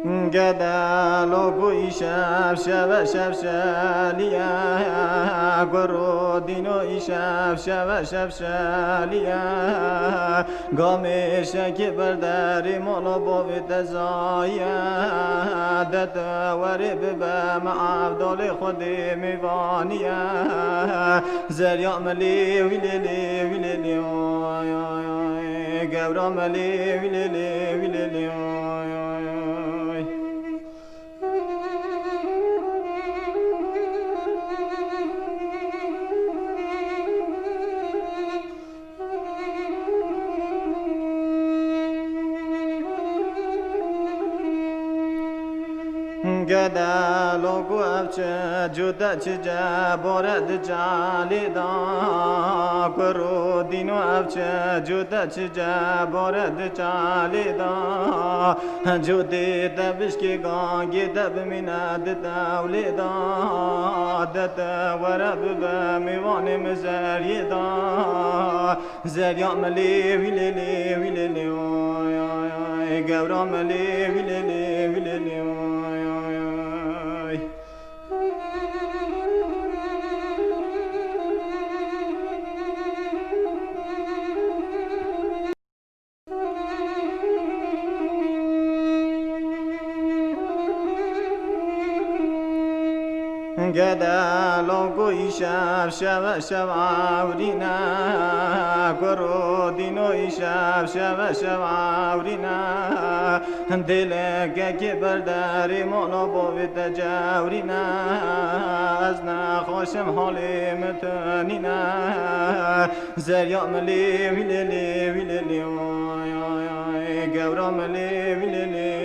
گدالو گوی شب شب شب شالیا گرو دینو شب شب شب شالیا گامیش که برداری مولا بوید زایا دت وری ببم عبدال خودی میوانیا زریا ملی ویلی ویلی گورا ملی ویلی ویلی گدالو گوچ جودا چجا بورد جالی دا کرو دینو افچ جودا چجا بورد جالی دا جودی دبش کی گانگی دب میند دولی دا دت ورب بمیوان مزری دا زریا ملی ویلی ویلی گورا ملی ویلی ویلی گدالو گوی شب شب شب آورینا کرو دینو شب شب شب آورینا دل که برداری مولا بوید جاورینا از نخوشم حالی متنینا زریا ملی ویلی ویلی گورا ملی ویلی